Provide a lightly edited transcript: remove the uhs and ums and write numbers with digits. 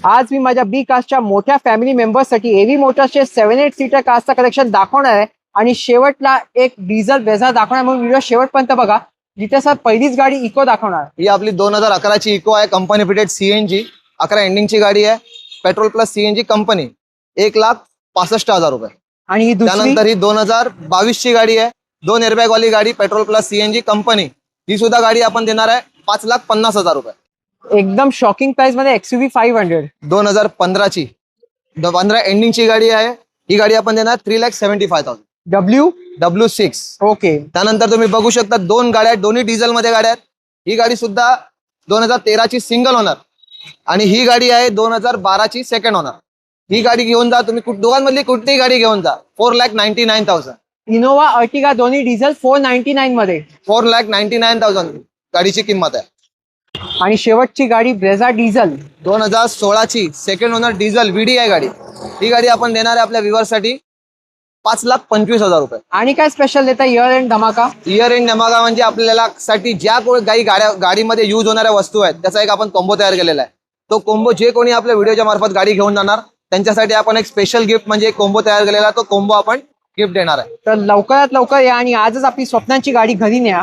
आज मी माझ्या बी कास्टच्या मोठ्या फॅमिली मेंबर्ससाठी एव्ही मोटर्सचे 7-8 सीटर कारचा कलेक्शन दाखवणार आहे आणि शेवटला एक डिझेल ब्रेझा दाखवणार, म्हणून व्हिडिओ शेवटपर्यंत बघा. जिथे सर पहिलीच गाडी इको दाखवणार. ही आपली 2011 ची इको आहे, कंपनी फिटेड सीएनजी 11 एंडिंगची गाडी आहे. पेट्रोल प्लस सीएनजी कंपनी, 1,65,000 रुपये. आणि ही दुसरी त्यानंतर ही 2022 ची गाडी आहे, 2 एअरबॅग वाली गाडी, पेट्रोल प्लस सीएनजी कंपनी. ही सुद्धा गाडी आपण देणार आहे 5,50,000 रुपये. एकदम शॉकिंग प्राइस मध्ये XUV 500 2015 ची 15 एंडिंगची गाडी आहे. ही गाडी आपण देणार 3,75,000. W6. ओके. त्यानंतर तुम्ही बघू शकता 2 गाड्या आहेत, दोन्ही डिझेल मध्ये गाड्या आहेत. ही गाडी सुद्धा 2013 ची सिंगल ओनर आणि ही गाडी आहे 2012 ची सेकंड ओनर. ही गाडी घेऊन जा तुम्ही, दोघांमधली कुठलीही गाडी घेऊन जा. 4,99,000. इनोवा अर्टिगा दोन्ही डिझेल 499 मध्ये. 4,99,000 गाडीची किंमत आहे. आणि शेवटची गाडी ब्रेझा डिझेल 2016 ची सेकंड ओनर डिझेल VDI गाडी. ही गाडी आपण देणार आहे आपल्या व्ह्युअरसाठी 5,25,000 रुपये. आणि काय स्पेशल देता इयर एंड धमाका? इयर एंड धमाका म्हणजे आपल्याला साठी ज्या काही गाडीमध्ये यूज होणाऱ्या वस्तू आहेत त्याचा एक आपण कॉम्बो तयार केलेला आहे. तो कॉम्बो जे कोणी आपल्या व्हिडिओच्या मार्फत गाडी घेऊन जाणार त्यांच्यासाठी आपण एक स्पेशल गिफ्ट म्हणजे एक कॉम्बो तयार केलेला आहे. तो कॉम्बो आपण गिफ्ट देणार आहे. तर लवकरात लवकर या आणि आजच आपली स्वप्नांची गाडी घरी न्या.